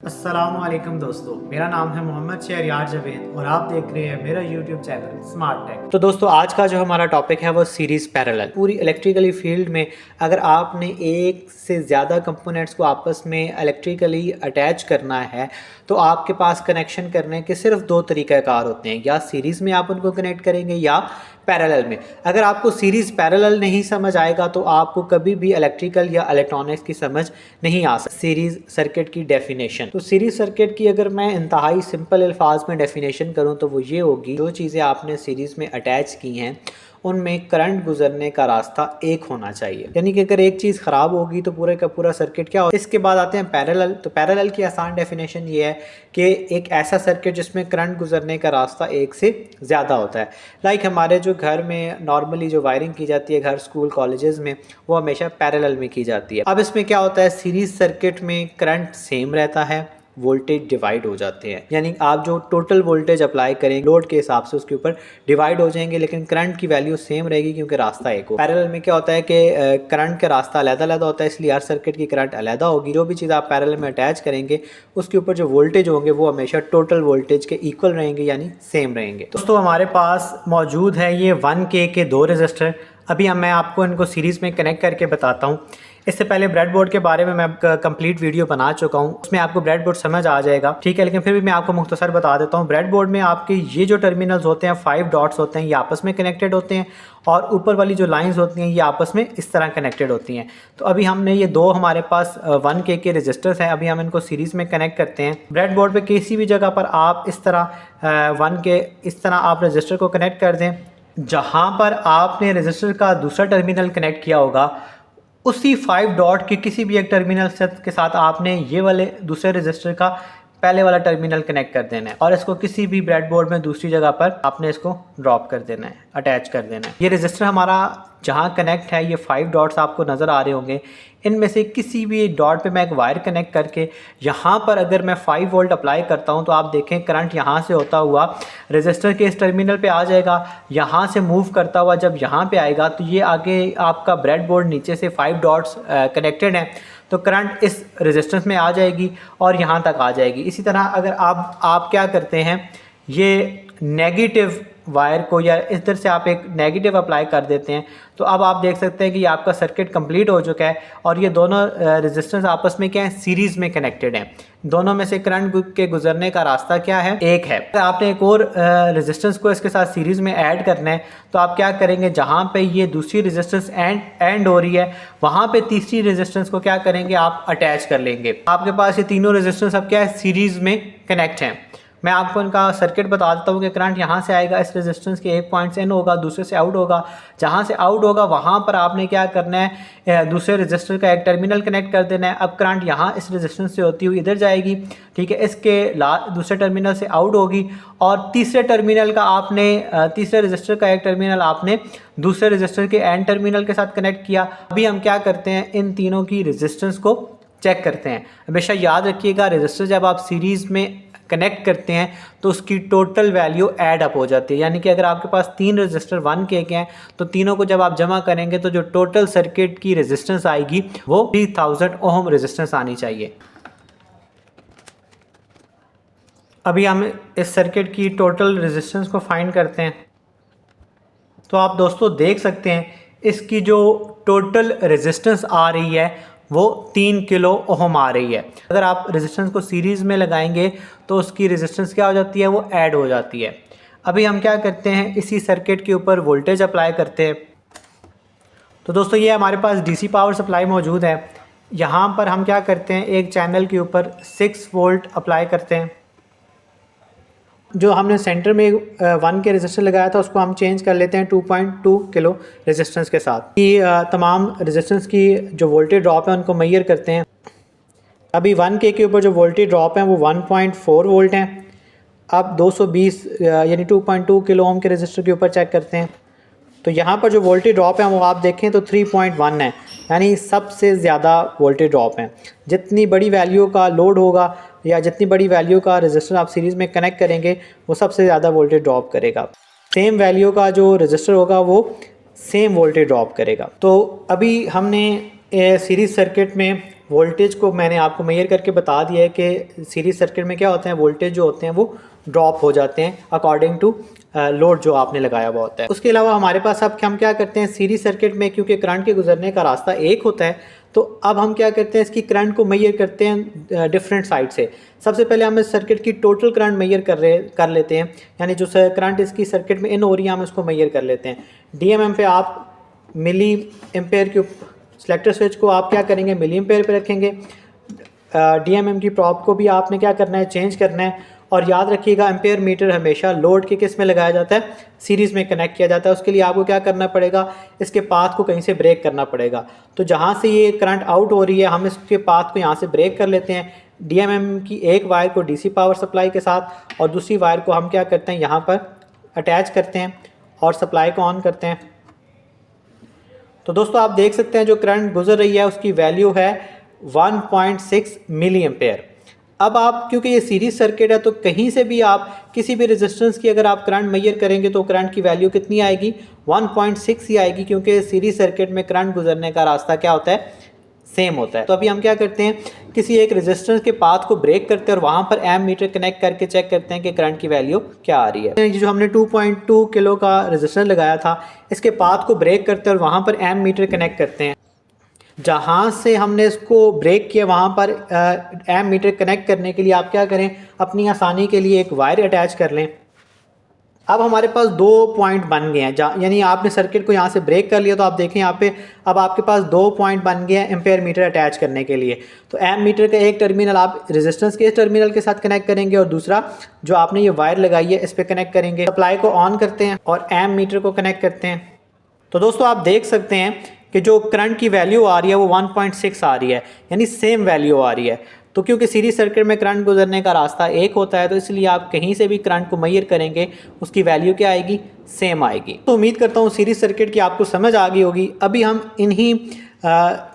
अस्सलामुअलैकुम दोस्तों, मेरा नाम है मोहम्मद शहरयार जावेद और आप देख रहे हैं मेरा यूट्यूब चैनल स्मार्ट टेक। तो दोस्तों, आज का जो हमारा टॉपिक है वो सीरीज़ पैरेलल। पूरी इलेक्ट्रिकली फील्ड में अगर आपने एक से ज़्यादा कंपोनेंट्स को आपस में इलेक्ट्रिकली अटैच करना है तो आपके पास कनेक्शन करने के सिर्फ दो तरीक़ाकार होते हैं, या सीरीज़ में आप उनको कनेक्ट करेंगे या पैरेलल में। अगर आपको सीरीज़ पैरेलल नहीं समझ आएगा तो आपको कभी भी इलेक्ट्रिकल या इलेक्ट्रॉनिक्स की समझ नहीं आ सकती। सीरीज़ सर्किट की डेफिनेशन, तो सीरीज़ सर्किट की अगर मैं इंतहाई सिंपल अल्फाज में डेफिनेशन करूं तो वो ये होगी, जो चीज़ें आपने सीरीज़ में अटैच की हैं उनमें करंट गुजरने का रास्ता एक होना चाहिए। यानी कि अगर एक चीज़ ख़राब होगी तो पूरे का पूरा सर्किट क्या हो। इसके बाद आते हैं पैरेलल। तो पैरेलल की आसान डेफिनेशन ये है कि एक ऐसा सर्किट जिसमें करंट गुजरने का रास्ता एक से ज़्यादा होता है। लाइक हमारे जो घर में नॉर्मली जो वायरिंग की जाती है घर, स्कूल, कॉलेजेस में, वो हमेशा पैरेलल में की जाती है। अब इसमें क्या होता है, सीरीज़ सर्किट में करंट सेम रहता है, वोल्टेज डिवाइड हो जाते हैं। यानी आप जो टोटल वोल्टेज अप्लाई करेंगे लोड के हिसाब से उसके ऊपर डिवाइड हो जाएंगे, लेकिन करंट की वैल्यू सेम रहेगी क्योंकि रास्ता एक हो। पैरेलल में क्या होता है कि करंट का रास्ता अलग-अलग होता है, इसलिए हर सर्किट की करंट अलग होगी। जो भी चीज़ आप पैरेलल में अटैच करेंगे उसके ऊपर जो वोल्टेज होंगे वो हमेशा टोटल वोल्टेज के इक्वल रहेंगे, यानी सेम रहेंगे। दोस्तों, हमारे पास मौजूद है ये 1K के दो रजिस्टर। अभी मैं आपको इनको सीरीज़ में कनेक्ट करके बताता हूँ। इससे पहले ब्रेडबोर्ड के बारे में मैं कंप्लीट वीडियो बना चुका हूँ, उसमें आपको ब्रेडबोर्ड समझ आ जाएगा, ठीक है। लेकिन फिर भी मैं आपको मुख्तसर बता देता हूँ। ब्रेडबोर्ड में आपके ये जो टर्मिनल्स होते हैं, 5 डॉट्स होते हैं, ये आपस में कनेक्टेड होते हैं और ऊपर वाली जो लाइंस होती हैं ये आपस में इस तरह कनेक्टेड होती हैं। तो अभी हमने ये दो हमारे पास 1K के रजिस्टर्स हैं, अभी हम इनको सीरीज़ में कनेक्ट करते हैं। ब्रेडबोर्ड पे किसी भी जगह पर आप इस तरह 1K इस तरह आप रजिस्टर को कनेक्ट कर दें। जहाँ पर आपने रजिस्टर का दूसरा टर्मिनल कनेक्ट किया होगा उसी 5 डॉट के किसी भी एक टर्मिनल के साथ आपने ये वाले दूसरे रजिस्टर का पहले वाला टर्मिनल कनेक्ट कर देना है और इसको किसी भी ब्रेडबोर्ड में दूसरी जगह पर आपने इसको ड्रॉप कर देना है, अटैच कर देना है। ये रजिस्टर हमारा जहाँ कनेक्ट है, ये 5 डॉट्स आपको नज़र आ रहे होंगे, इनमें से किसी भी डॉट पे मैं एक वायर कनेक्ट करके यहाँ पर अगर मैं 5 वोल्ट अप्लाई करता हूँ तो आप देखें करंट यहाँ से होता हुआ रजिस्टर के इस टर्मिनल पे आ जाएगा। यहाँ से मूव करता हुआ जब यहाँ पे आएगा तो ये आगे आपका ब्रेडबोर्ड नीचे से 5 डॉट्स कनेक्टेड हैं, तो करंट इस रेजिस्टेंस में आ जाएगी और यहाँ तक आ जाएगी। इसी तरह अगर आप क्या करते हैं, ये नेगेटिव वायर को या इधर से आप एक नेगेटिव अप्लाई कर देते हैं तो अब आप देख सकते हैं कि आपका सर्किट कंप्लीट हो चुका है और ये दोनों रेजिस्टेंस आपस में क्या है, सीरीज़ में कनेक्टेड हैं। दोनों में से करंट के गुजरने का रास्ता क्या है, एक है। अगर आपने एक और रेजिस्टेंस को इसके साथ सीरीज़ में ऐड करना है तो आप क्या करेंगे, जहाँ पे ये दूसरी रेजिस्टेंस एंड हो रही है वहाँ पे तीसरी रेजिस्टेंस को क्या करेंगे, आप अटैच कर लेंगे। आपके पास ये तीनों रेजिस्टेंस अब क्या है, सीरीज़ में कनेक्ट हैं। मैं आपको इनका सर्किट बता देता हूँ कि करंट यहाँ से आएगा, इस रेजिस्टेंस के एक पॉइंट से इन होगा, दूसरे से आउट होगा। जहाँ से आउट होगा वहाँ पर आपने क्या करना है, दूसरे रेजिस्टर का एक टर्मिनल कनेक्ट कर देना है। अब करंट यहाँ इस रेजिस्टेंस से होती हुई इधर जाएगी, ठीक है, इसके दूसरे टर्मिनल से आउट होगी और तीसरे टर्मिनल का आपने तीसरे रेजिस्टर का एक टर्मिनल आपने दूसरे रेजिस्टर के एंड टर्मिनल के साथ कनेक्ट किया। अभी हम क्या करते हैं, इन तीनों की रेजिस्टेंस को चेक करते हैं। हमेशा याद रखिएगा, रेजिस्टर जब आप सीरीज़ में कनेक्ट करते हैं तो उसकी टोटल वैल्यू ऐड अप हो जाती है। यानी कि अगर आपके पास 3 रजिस्टर 1K के हैं तो तीनों को जब आप जमा करेंगे तो जो टोटल सर्किट की रेजिस्टेंस आएगी वो 3000 ओम रेजिस्टेंस आनी चाहिए। अभी हम इस सर्किट की टोटल रेजिस्टेंस को फाइंड करते हैं तो आप दोस्तों देख सकते हैं इसकी जो टोटल रेजिस्टेंस आ रही है वो 3 किलो ओम आ रही है। अगर आप रेजिस्टेंस को सीरीज़ में लगाएंगे तो उसकी रेजिस्टेंस क्या हो जाती है, वो ऐड हो जाती है। अभी हम क्या करते हैं, इसी सर्किट के ऊपर वोल्टेज अप्लाई करते हैं। तो दोस्तों, ये हमारे पास डीसी पावर सप्लाई मौजूद है। यहाँ पर हम क्या करते हैं, एक चैनल के ऊपर 6 वोल्ट अप्लाई करते हैं। जो हमने सेंटर में 1K रेजिस्टर लगाया था उसको हम चेंज कर लेते हैं 2.2 किलो रेजिस्टेंस के साथ। कि तमाम रेजिस्टेंस की जो वोल्टेज ड्रॉप है उनको मेजर करते हैं। अभी 1K के ऊपर जो वोल्टेज ड्रॉप है वो 1.4 वोल्ट हैं। अब 220 यानी 2.2 किलो ओम के रेजिस्टर के ऊपर चेक करते हैं तो यहाँ पर जो वोल्टेज ड्रॉप है वो आप देखें तो 3.1 है, यानी सबसे ज़्यादा वोल्टेज ड्रॉप है। जितनी बड़ी वैल्यू का लोड होगा या जितनी बड़ी वैल्यू का रेजिस्टर आप सीरीज़ में कनेक्ट करेंगे वो सबसे ज़्यादा वोल्टेज ड्रॉप करेगा। सेम वैल्यू का जो रेजिस्टर होगा वो सेम वोल्टेज ड्रॉप करेगा। तो अभी हमने सीरीज़ सर्किट में वोल्टेज को मैंने आपको मेजर करके बता दिया है कि सीरीज सर्किट में क्या होते हैं, वोल्टेज जो होते हैं वो ड्रॉप हो जाते हैं अकॉर्डिंग टू लोड जो आपने लगाया हुआ होता है। उसके अलावा हमारे पास अब हम क्या करते हैं, सीरीज सर्किट में क्योंकि करंट के गुजरने का रास्ता एक होता है, तो अब हम क्या करते हैं, इसकी करंट को मेजर करते हैं डिफरेंट साइड से। सबसे पहले हम इस सर्किट की टोटल करंट मेजर कर लेते हैं, यानी जो करंट इसकी सर्किट में इन हो रही है हम इसको मेजर कर लेते हैं। डीएमएम पे आप मिली एम्पेयर के सेलेक्टर स्विच को आप क्या करेंगे, मिली एम्पेयर पे रखेंगे। डीएमएम की प्रॉब को भी आपने क्या करना है, चेंज करना है। और याद रखिएगा एम्पेयर मीटर हमेशा लोड के किस में लगाया जाता है, सीरीज़ में कनेक्ट किया जाता है। उसके लिए आपको क्या करना पड़ेगा, इसके पाथ को कहीं से ब्रेक करना पड़ेगा। तो जहाँ से ये करंट आउट हो रही है हम इसके पाथ को यहाँ से ब्रेक कर लेते हैं। डीएमएम की एक वायर को डीसी पावर सप्लाई के साथ और दूसरी वायर को हम क्या करते हैं, यहाँ पर अटैच करते हैं और सप्लाई को ऑन करते हैं। तो दोस्तों आप देख सकते हैं जो करंट गुजर रही है उसकी वैल्यू है 1.6 मिली एम्पेयर। अब आप क्योंकि ये सीरीज सर्किट है तो कहीं से भी आप किसी भी रेजिस्टेंस की अगर आप करंट मेजर करेंगे तो करंट की वैल्यू कितनी आएगी, 1.6 ही आएगी, क्योंकि सीरीज सर्किट में करंट गुजरने का रास्ता क्या होता है, सेम होता है। तो अभी हम क्या करते हैं, किसी एक रेजिस्टेंस के पाथ को ब्रेक करते हैं और वहाँ पर एम मीटर कनेक्ट करके चेक करते हैं कि करंट की वैल्यू क्या आ रही है। जो हमने 2.2 किलो का रेजिस्टेंस लगाया था, इसके पाथ को ब्रेक करते हैं और वहाँ पर एम मीटर कनेक्ट करते हैं। जहाँ से हमने इसको ब्रेक किया वहाँ पर एम मीटर कनेक्ट करने के लिए आप क्या करें, अपनी आसानी के लिए एक वायर अटैच कर लें। अब हमारे पास 2 पॉइंट बन गए हैं, यानी आपने सर्किट को यहाँ से ब्रेक कर लिया तो आप देखें यहाँ पे अब आपके पास 2 पॉइंट बन गए हैं एम्पेयर मीटर अटैच करने के लिए। तो एम मीटर का एक टर्मिनल आप रेजिस्टेंस के टर्मिनल के साथ कनेक्ट करेंगे और दूसरा जो आपने ये वायर लगाई है इस पर कनेक्ट करेंगे। सप्लाई को ऑन करते हैं और एम मीटर को कनेक्ट करते हैं। तो दोस्तों आप देख सकते हैं कि जो करंट की वैल्यू आ रही है वो 1.6 आ रही है, यानी सेम वैल्यू आ रही है। तो क्योंकि सीरीज सर्किट में करंट गुजरने का रास्ता एक होता है तो इसलिए आप कहीं से भी करंट को मेजर करेंगे उसकी वैल्यू क्या आएगी, सेम आएगी। तो उम्मीद करता हूँ सीरीज सर्किट की आपको समझ आ गई होगी। अभी हम इन्हीं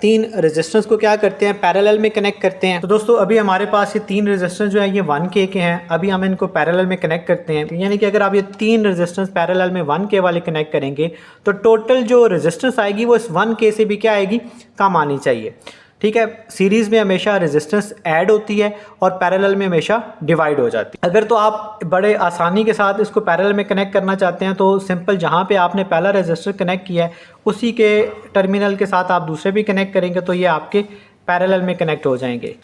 3 रेजिस्टेंस को क्या करते हैं, पैरेलल में कनेक्ट करते हैं। तो दोस्तों अभी हमारे पास ये 3 रेजिस्टेंस जो है ये 1K के हैं। अभी हम इनको पैरेलल में कनेक्ट करते हैं, यानी कि अगर आप ये 3 रेजिस्टेंस पैरेलल में 1K वाले कनेक्ट करेंगे तो टोटल जो रेजिस्टेंस आएगी वो इस 1K से भी क्या आएगी, कम आनी चाहिए। ठीक है, सीरीज़ में हमेशा रेजिस्टेंस ऐड होती है और पैरेलल में हमेशा डिवाइड हो जाती है। अगर तो आप बड़े आसानी के साथ इसको पैरेलल में कनेक्ट करना चाहते हैं तो सिंपल जहाँ पे आपने पहला रेजिस्टर कनेक्ट किया है उसी के टर्मिनल के साथ आप दूसरे भी कनेक्ट करेंगे तो ये आपके पैरेलल में कनेक्ट हो जाएंगे।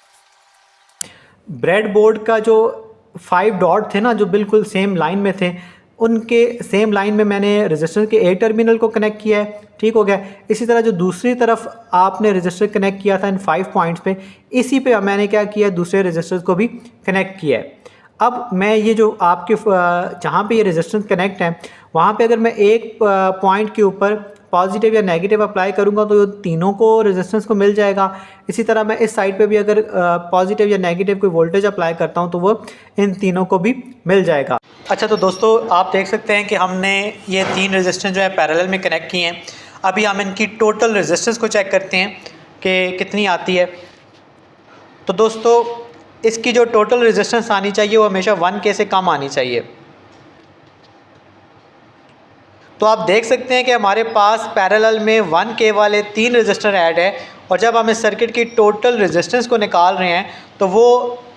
ब्रेड बोर्ड का जो 5 डॉट थे ना, जो बिल्कुल सेम लाइन में थे, उनके सेम लाइन में मैंने रेजिस्टर के ए टर्मिनल को कनेक्ट किया है। ठीक हो गया। इसी तरह जो दूसरी तरफ आपने रेजिस्टर कनेक्ट किया था इन 5 पॉइंट्स पे, इसी पे मैंने क्या किया, दूसरे रेजिस्टर्स को भी कनेक्ट किया है। अब मैं ये जो आपके जहाँ पे ये रेजिस्टेंस कनेक्ट है वहाँ पे अगर मैं एक पॉइंट के ऊपर पॉजिटिव या नेगेटिव अप्लाई करूँगा तो तीनों को रेजिस्टेंस को मिल जाएगा। इसी तरह मैं इस साइड पे भी अगर पॉजिटिव या नेगेटिव कोई वोल्टेज अप्लाई करता हूँ तो वो इन तीनों को भी मिल जाएगा। अच्छा, तो दोस्तों आप देख सकते हैं कि हमने ये 3 रेजिस्टेंस जो है पैरेलल में कनेक्ट किए हैं। अभी हम इनकी टोटल रेजिस्टेंस को चेक करते हैं कि कितनी आती है। तो दोस्तों इसकी जो टोटल रेजिस्टेंस आनी चाहिए वो हमेशा 1K से कम आनी चाहिए। तो आप देख सकते हैं कि हमारे पास पैरेलल में 1K वाले 3 रेजिस्टर ऐड है और जब हम इस सर्किट की टोटल रेजिस्टेंस को निकाल रहे हैं तो वो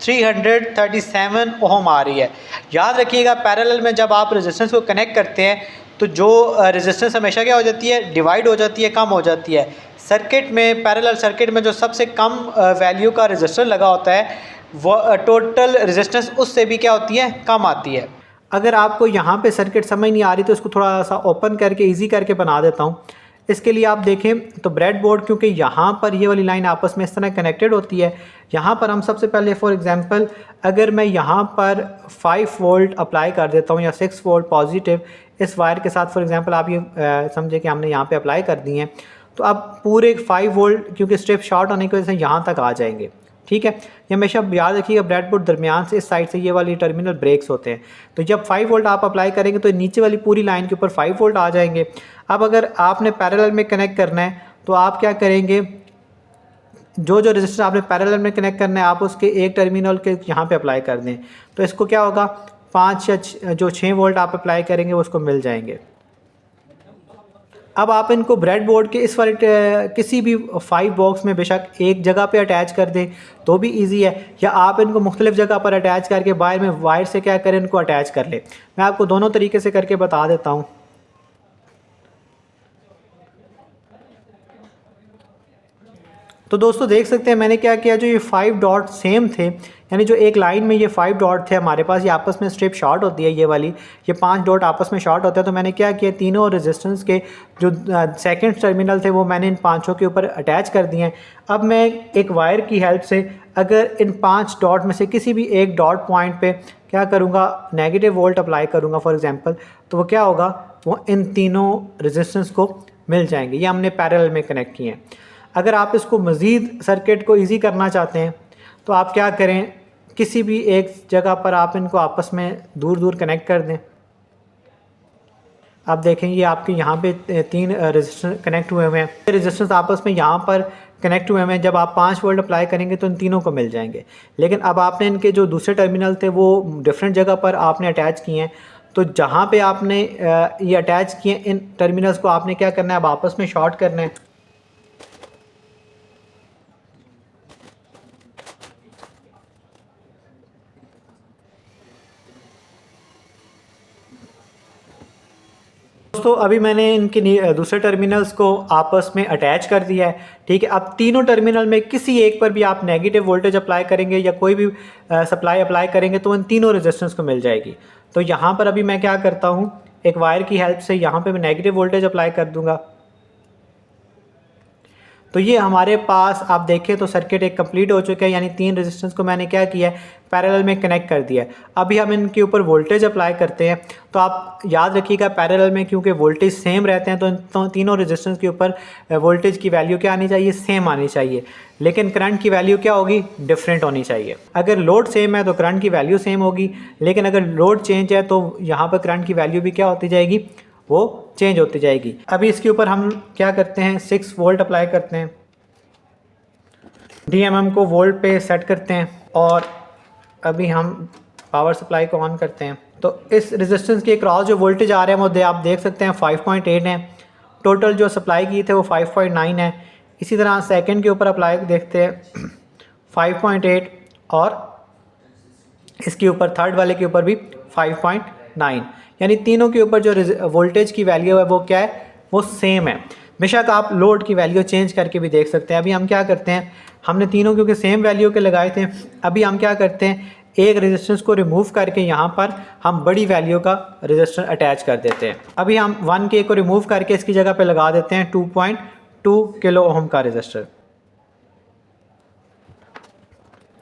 337 ओम आ रही है। याद रखिएगा पैरेलल में जब आप रेजिस्टेंस को कनेक्ट करते हैं तो जो रेजिस्टेंस हमेशा क्या हो जाती है, डिवाइड हो जाती है, कम हो जाती है। सर्किट में, पैरेलल सर्किट में जो सबसे कम वैल्यू का रेजिस्टर लगा होता है वो टोटल रेजिस्टेंस उससे भी क्या होती है, कम आती है। अगर आपको यहाँ पे सर्किट समझ नहीं आ रही तो इसको थोड़ा सा ओपन करके इजी करके बना देता हूँ। इसके लिए आप देखें तो ब्रेड बोर्ड, क्योंकि यहाँ पर ये वाली लाइन आपस में इस तरह कनेक्टेड होती है, यहाँ पर हम सबसे पहले फॉर एग्जांपल अगर मैं यहाँ पर 5 वोल्ट अप्लाई कर देता हूँ या 6 वोल्ट पॉजिटिव इस वायर के साथ, फॉर एग्जांपल आप ये समझे कि हमने यहाँ पे अप्लाई कर दी हैं, तो अब पूरे 5 वोल्ट क्योंकि स्ट्रिप शॉर्ट होने की वजह से यहाँ तक आ जाएंगे। ठीक है, ये हमेशा याद रखिएगा ब्रेडबोर्ड दरमियान से इस साइड से ये वाली टर्मिनल ब्रेक्स होते हैं, तो जब 5 वोल्ट आप अप्लाई करेंगे तो नीचे वाली पूरी लाइन के ऊपर 5 वोल्ट आ जाएंगे। अब अगर आपने पैरेलल में कनेक्ट करना है तो आप क्या करेंगे, जो जो रेजिस्टर आपने पैरेलल में कनेक्ट करना है आप उसके एक टर्मिनल के यहाँ पे अप्लाई कर दें, तो इसको क्या होगा 5 या जो 6 वोल्ट आप अप्लाई करेंगे उसको मिल जाएंगे। अब आप इनको ब्रेड बोर्ड के इस वाले किसी भी 5 बॉक्स में बेशक एक जगह पे अटैच कर दें तो भी इजी है, या आप इनको मुख्तलिफ जगह पर अटैच करके बाहर में वायर से क्या करें, इनको अटैच कर लें। मैं आपको दोनों तरीके से करके बता देता हूँ। तो दोस्तों देख सकते हैं मैंने क्या किया, जो ये 5 डॉट सेम थे, यानी जो एक लाइन में ये 5 डॉट थे हमारे पास, ये आपस में स्ट्रिप शॉर्ट होती है ये वाली, ये 5 डॉट आपस में शॉर्ट होता है। तो मैंने क्या किया, तीनों रेजिस्टेंस के जो सेकंड टर्मिनल थे वो मैंने इन पांचों के ऊपर अटैच कर दिए हैं। अब मैं एक वायर की हेल्प से अगर इन 5 डॉट में से किसी भी एक डॉट पॉइंट पे क्या करूँगा, नेगेटिव वोल्ट अप्लाई करूँगा फॉर एग्जाम्पल, तो वो क्या होगा, वो इन तीनों रेजिस्टेंस को मिल जाएंगे। ये हमने पैरेलल में कनेक्ट किए हैं। अगर आप इसको मज़ीद सर्किट को इजी करना चाहते हैं तो आप क्या करें, किसी भी एक जगह पर आप इनको आपस में दूर दूर कनेक्ट कर दें। आप देखेंगे आपके यहाँ पे 3 रेजिस्टर कनेक्ट हुए हुए हैं, रेजिस्टेंस आपस में यहाँ पर कनेक्ट हुए हुए हैं। जब आप 5 वोल्ट अप्लाई करेंगे तो इन तीनों को मिल जाएंगे। लेकिन अब आपने इनके जो दूसरे टर्मिनल थे वो डिफरेंट जगह पर आपने अटैच किए हैं, तो जहाँ पे आपने ये अटैच किए इन टर्मिनल्स को आपने क्या करना है, अब आपस में शॉर्ट करना है। दोस्तों अभी मैंने इनके दूसरे टर्मिनल्स को आपस में अटैच कर दिया है, ठीक है। अब तीनों टर्मिनल में किसी एक पर भी आप नेगेटिव वोल्टेज अप्लाई करेंगे या कोई भी सप्लाई अप्लाई करेंगे तो उन तीनों रेजिस्टेंस को मिल जाएगी। तो यहाँ पर अभी मैं क्या करता हूँ, एक वायर की हेल्प से यहाँ पे मैं नेगेटिव वोल्टेज अप्लाई कर दूँगा। तो ये हमारे पास आप देखें तो सर्किट एक कंप्लीट हो चुका है, यानी 3 रेजिस्टेंस को मैंने क्या किया है, पैरेलल में कनेक्ट कर दिया है। अभी हम इनके ऊपर वोल्टेज अप्लाई करते हैं। तो आप याद रखिएगा पैरेलल में क्योंकि वोल्टेज सेम रहते हैं तो तीनों रेजिस्टेंस के ऊपर वोल्टेज की वैल्यू क्या आनी चाहिए, सेम आनी चाहिए। लेकिन करंट की वैल्यू क्या होगी, डिफरेंट होनी चाहिए। अगर लोड सेम है तो करंट की वैल्यू सेम होगी, लेकिन अगर लोड चेंज है तो यहाँ पर करंट की वैल्यू भी क्या होती जाएगी, वो चेंज होती जाएगी। अभी इसके ऊपर हम क्या करते हैं, 6 वोल्ट अप्लाई करते हैं, DMM को वोल्ट पे सेट करते हैं और अभी हम पावर सप्लाई को ऑन करते हैं। तो इस रेजिस्टेंस के क्रॉस जो वोल्टेज आ रहे हैं वो आप देख सकते हैं 5.8 है। टोटल जो सप्लाई की थे वो 5.9 है। इसी तरह सेकंड के ऊपर अप्लाई देखते हैं 5.8 और इसके ऊपर थर्ड वाले के ऊपर भी 5.9, यानी तीनों के ऊपर जो वोल्टेज की वैल्यू है वो क्या है, वो सेम है। बेशक आप लोड की वैल्यू चेंज करके भी देख सकते हैं। अभी हम क्या करते हैं, हमने तीनों क्योंकि सेम वैल्यू के लगाए थे, अभी हम क्या करते हैं, एक रेजिस्टेंस को रिमूव करके यहाँ पर हम बड़ी वैल्यू का रेजिस्टेंस अटैच कर देते हैं। अभी हम 1K को रिमूव करके इसकी जगह पे लगा देते हैं 2.2 किलो ओम का रेजिस्टर।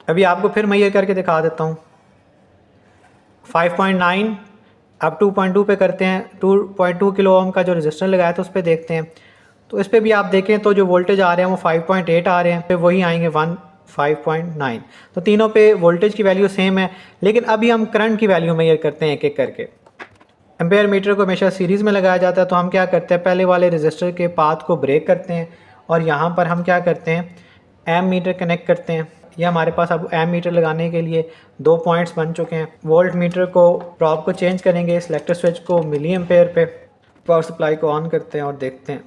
अभी आपको फिर मैं ये करके दिखा देता हूँ। 5.9 अब 2.2 पे करते हैं, 2.2 किलो ओम का जो रेजिस्टर लगाया था उस पर देखते हैं। तो इस पर भी आप देखें तो जो वोल्टेज आ रहे हैं वो 5.8 आ रहे हैं, फिर वही आएंगे 5.9। तो तीनों पे वोल्टेज की वैल्यू सेम है। लेकिन अभी हम करंट की वैल्यू मेजर करते हैं एक एक करके। एम्पेयर मीटर को हमेशा सीरीज़ में लगाया जाता है, तो हम क्या करते हैं, पहले वाले रेजिस्टर के पाथ को ब्रेक करते हैं और यहाँ पर हम क्या करते हैं, एम मीटर कनेक्ट करते हैं। ये हमारे पास अब एम मीटर लगाने के लिए 2 पॉइंट्स बन चुके हैं। वोल्ट मीटर को प्रॉब को चेंज करेंगे, सिलेक्टर स्विच को मिली एम्पेयर पे, पावर सप्लाई को ऑन करते हैं और देखते हैं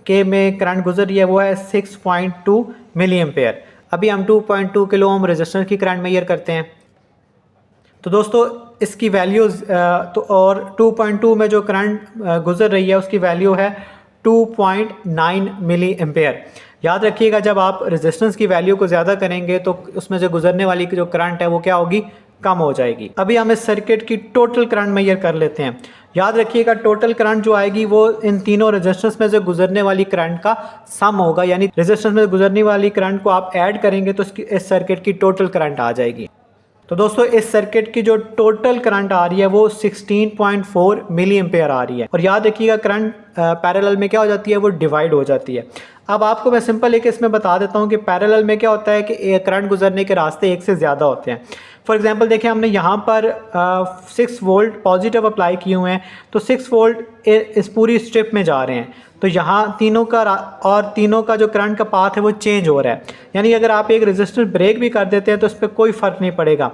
के में करंट गुजर रही है वो है 6.2 मिली एम्पेयर। अभी हम 2.2 किलो ओम रेजिस्टेंस की करंट मेजर करते हैं। तो दोस्तों इसकी वैल्यूज़ तो और 2.2 में जो करंट गुजर रही है उसकी वैल्यू है 2.9 मिली एम्पेयर। याद रखिएगा जब आप रेजिस्टेंस की वैल्यू को ज़्यादा करेंगे तो उसमें से गुजरने वाली जो करंट है वो क्या होगी, कम हो जाएगी। अभी हम इस सर्किट की टोटल करंट मेजर कर लेते हैं। याद रखिएगा टोटल करंट जो आएगी वो इन तीनों रेजिस्टेंस में से गुजरने वाली करंट का सम होगा, यानी रेजिस्टेंस में गुजरने वाली करंट को आप ऐड करेंगे तो इस सर्किट की टोटल करंट आ जाएगी। तो दोस्तों इस सर्किट की जो टोटल करंट आ रही है वो 16.4 मिली एम्पेयर आ रही है। और याद रखिएगा करंट पैरेलल में क्या हो जाती है, वो डिवाइड हो जाती है। अब आपको मैं सिंपल एक इसमें बता देता हूँ कि पैरेलल में क्या होता है कि करंट गुजरने के रास्ते एक से ज़्यादा होते हैं। फॉर एग्जांपल देखिए हमने यहाँ पर 6 वोल्ट पॉजिटिव अप्लाई किए हुए हैं, तो 6 वोल्ट इस पूरी स्ट्रिप में जा रहे हैं। तो यहाँ तीनों का जो करंट का पाथ है वो चेंज हो रहा है, यानी अगर आप एक रेजिस्टेंस ब्रेक भी कर देते हैं तो इस पर कोई फ़र्क नहीं पड़ेगा।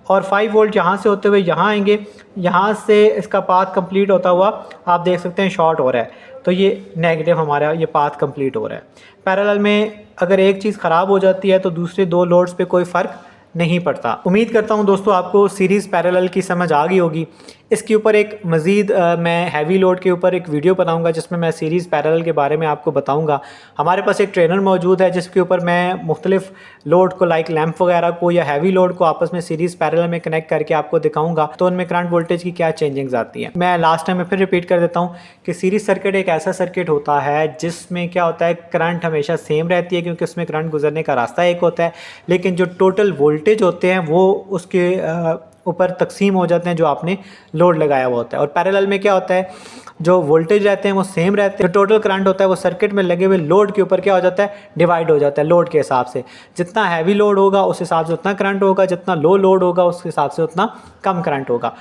और 5 वोल्ट यहाँ से होते हुए यहाँ आएंगे, यहाँ से इसका पाथ कंप्लीट होता हुआ आप देख सकते हैं शॉर्ट हो रहा है, तो ये नेगेटिव हमारा ये पाथ कंप्लीट हो रहा है। पैरेलल में अगर एक चीज़ ख़राब हो जाती है तो दूसरे 2 लोड्स पे कोई फ़र्क नहीं पड़ता। उम्मीद करता हूँ दोस्तों आपको सीरीज़ पैरेलल की समझ आ गई होगी। इसके ऊपर एक मज़ीद मैं हैवी लोड के ऊपर एक वीडियो बनाऊंगा जिसमें मैं सीरीज़ पैरेलल के बारे में आपको बताऊंगा। हमारे पास एक ट्रेनर मौजूद है जिसके ऊपर मैं मुख्तलिफ लोड को लाइक लैंप वगैरह को या हैवी लोड को आपस में सीरीज़ पैरेलल में कनेक्ट करके आपको दिखाऊंगा तो उनमें करंट वोल्टेज की क्या चेंजिंग्स आती हैं। मैं लास्ट टाइम में फिर रिपीट कर देता हूँ कि सीरीज़ सर्किट एक ऐसा सर्किट होता है जिसमें क्या होता है, करंट हमेशा सेम रहती है क्योंकि उसमें करंट गुजरने का रास्ता एक होता है, लेकिन जो टोटल वोल्टेज होते हैं वो उसके ऊपर तकसीम हो जाते हैं जो आपने लोड लगाया हुआ होता है। और पैरेलल में क्या होता है, जो वोल्टेज रहते हैं वो सेम रहते हैं, जो टोटल करंट होता है वो सर्किट में लगे हुए लोड के ऊपर क्या हो जाता है, डिवाइड हो जाता है लोड के हिसाब से। जितना हैवी लोड होगा उस हिसाब से उतना करंट होगा, जितना लो लोड होगा उस हिसाब से उतना कम करंट होगा।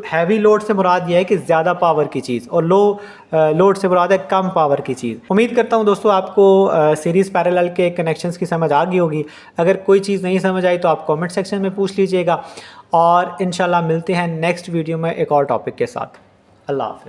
हैवी लोड से मुराद ये है कि ज़्यादा पावर की चीज़, और लो लोड से मुराद है कम पावर की चीज़। उम्मीद करता हूँ दोस्तों आपको सीरीज़ पैरेलल के कनेक्शंस की समझ आ गई होगी। अगर कोई चीज़ नहीं समझ आई तो आप कमेंट सेक्शन में पूछ लीजिएगा, और इंशाल्लाह मिलते हैं नेक्स्ट वीडियो में एक और टॉपिक के साथ। अल्लाह हाफ़िज़।